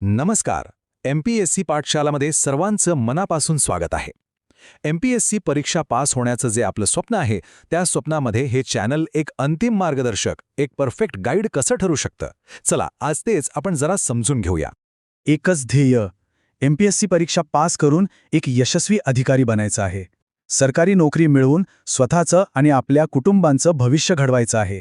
नमस्कार. एमपीएससी पाठशालामध्ये सर्वांचं मनापासून स्वागत आहे. एमपीएससी परीक्षा पास होण्याचं जे आपलं स्वप्न आहे, त्या स्वप्नामध्ये हे चॅनल एक अंतिम मार्गदर्शक, एक परफेक्ट गाईड कसं ठरू शकतं, चला आज तेच आपण जरा समजून घेऊया. एकच ध्येय, एमपीएससी परीक्षा पास करून एक यशस्वी अधिकारी बनायचं आहे. सरकारी नोकरी मिळवून स्वतःचं आणि आपल्या कुटुंबांचं भविष्य घडवायचं आहे.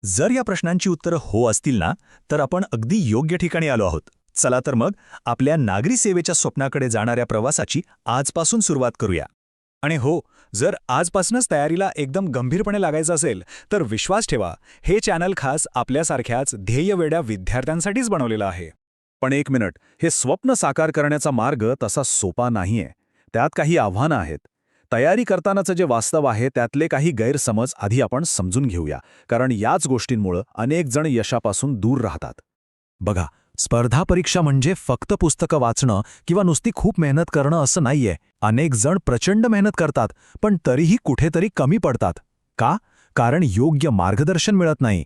जर या प्रश्नांची उत्तरं हो असतील ना, तर आपण अगदी योग्य ठिकाणी आलो आहोत. चला तर मग आपल्या नागरी सेवेच्या स्वप्नाकडे जाणाऱ्या प्रवासाची आजपासून सुरुवात करूया. आणि हो, जर आजपासूनच तयारीला एकदम गंभीरपणे लागायचं असेल, तर विश्वास ठेवा, हे चॅनल खास आपल्यासारख्याच ध्येयवेड्या विद्यार्थ्यांसाठीच बनवलेलं आहे. पण एक मिनिट, हे स्वप्न साकार करण्याचा मार्ग तसा सोपा नाहीये. त्यात काही आव्हानं आहेत. तयारी करतानाचं जे वास्तव आहे त्यातले काही गैरसमज आधी आपण समजून घेऊया, कारण याच गोष्टींमुळे अनेक जण यशापासून दूर राहतात. बघा, स्पर्धा परीक्षा म्हणजे फक्त पुस्तकं वाचणं किंवा नुसती खूप मेहनत करणं असं नाहीये. अनेक जण प्रचंड मेहनत करतात, पण तरीही कुठेतरी कमी पडतात. का? कारण योग्य मार्गदर्शन मिळत नाही.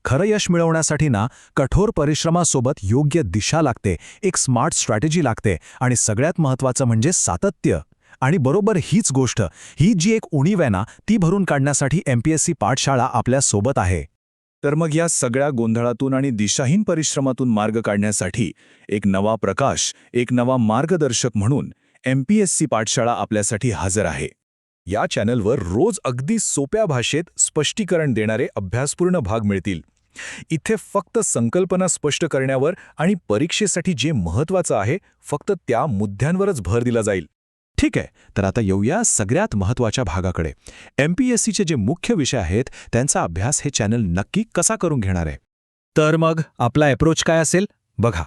खरं यश मिळवण्यासाठी ना, कठोर परिश्रमासोबत योग्य दिशा लागते, एक स्मार्ट स्ट्रॅटेजी लागते आणि सगळ्यात महत्त्वाचं म्हणजे सातत्य. आणि बरोबर हीच गोष्ट, ही जी एक उणीव आहे ना, ती भरून काढण्यासाठी एमपीएससी पाठशाळा आपल्या सोबत आहे. तर मग या सगळ्या गोंधळातून आणि दिशाहीन परिश्रमातून मार्ग काढण्यासाठी एक नवा प्रकाश, एक नवा मार्गदर्शक म्हणून एमपीएससी पाठशाळा आपल्यासाठी हजर आहे. या चॅनलवर रोज अगदी सोप्या भाषेत स्पष्टीकरण देणारे अभ्यासपूर्ण भाग मिळतील. इथे फक्त संकल्पना स्पष्ट करण्यावर आणि परीक्षेसाठी जे महत्त्वाचं आहे, फक्त त्या मुद्द्यांवरच भर दिला जाईल. ठीक आहे, तर आता येऊया सगळ्यात महत्त्वाच्या भागाकडे. एमपीएससीचे जे मुख्य विषय आहेत त्यांचा अभ्यास हे चॅनल नक्की कसा करून घेणार आहे? तर मग आपला अप्रोच काय असेल? बघा,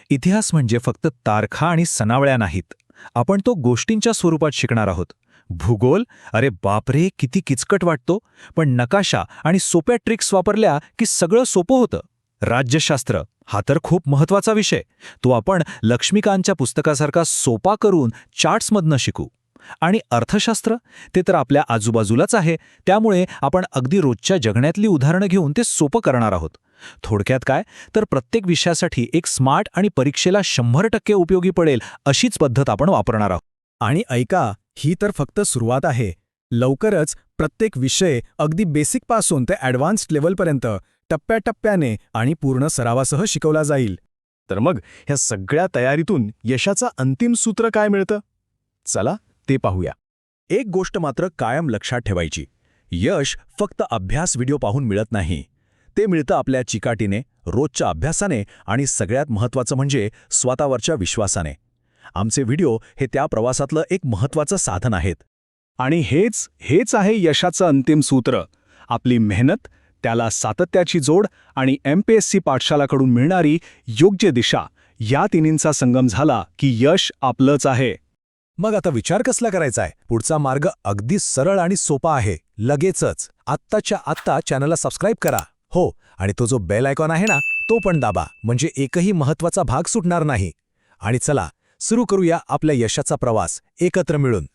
इतिहास म्हणजे फक्त तारखा आणि सनावळ्या नाहीत. आपण तो गोष्टींच्या स्वरूपात शिकणार आहोत. भूगोल, अरे बापरे, किती किचकट वाटतो, पण नकाशा आणि सोप्या ट्रिक्स वापरल्या की सगळं सोपं होतं. राज्यशास्त्र, हा तर खूप महत्त्वाचा विषय. तो आपण लक्ष्मीकांतच्या पुस्तकासारखा सोपा करून चार्ट्समधनं शिकू. आणि अर्थशास्त्र, ते तर आपल्या आजूबाजूलाच आहे, त्यामुळे आपण अगदी रोजच्या जगण्यातली उदाहरणं घेऊन ते सोपं करणार आहोत. थोडक्यात काय, तर प्रत्येक विषयासाठी एक स्मार्ट आणि परीक्षेला 100% उपयोगी पडेल अशीच पद्धत आपण वापरणार आहोत. आणि ऐका, ही तर फक्त सुरुवात आहे. लवकरच प्रत्येक विषय अगदी बेसिकपासून ते ॲडव्हान्स्ड लेव्हलपर्यंत टप्प्याटप्प्याने आणि पूर्ण सरावासह शिकवला जाईल. तर मग ह्या सगळ्या तयारीतून यशाचं अंतिम सूत्र काय मिळतं? चला ते पाहूया. एक गोष्ट मात्र कायम लक्षात ठेवायची, यश फक्त अभ्यास व्हिडिओ पाहून मिळत नाही. ते मिळतं आपल्या चिकाटीने, रोजच्या अभ्यासाने आणि सगळ्यात महत्त्वाचं म्हणजे स्वतःवरच्या विश्वासाने. आमचे व्हिडिओ हे त्या प्रवासातलं एक महत्त्वाचं साधन आहेत. आणि हेच आहे यशाचं अंतिम सूत्र. आपली मेहनत, त्याला सातत्याची जोड आणि एमपीएससी पाठशालाकडून मिळणारी योग्य दिशा, या तिन्हींचा संगम झाला की यश आपलंच आहे. मग आता विचार कसला करायचा आहे? पुढचा मार्ग अगदी सरळ आणि सोपा आहे. लगेचच आत्ताच्या आत्ता चॅनलला सबस्क्राईब करा. हो, आणि तो जो बेल आयकॉन आहे ना, तो पण दाबा, म्हणजे एकही महत्त्वाचा भाग सुटणार नाही. आणि चला सुरू करूया आपल्या यशाचा प्रवास एकत्र मिळून.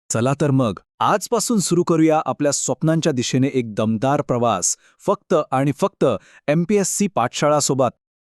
चला तर मग आजपासून सुरू करूया आपल्या स्वप्नांच्या दिशेने एक दमदार प्रवास, फक्त आणि फक्त एमपीएससी पाठशाळासोबत.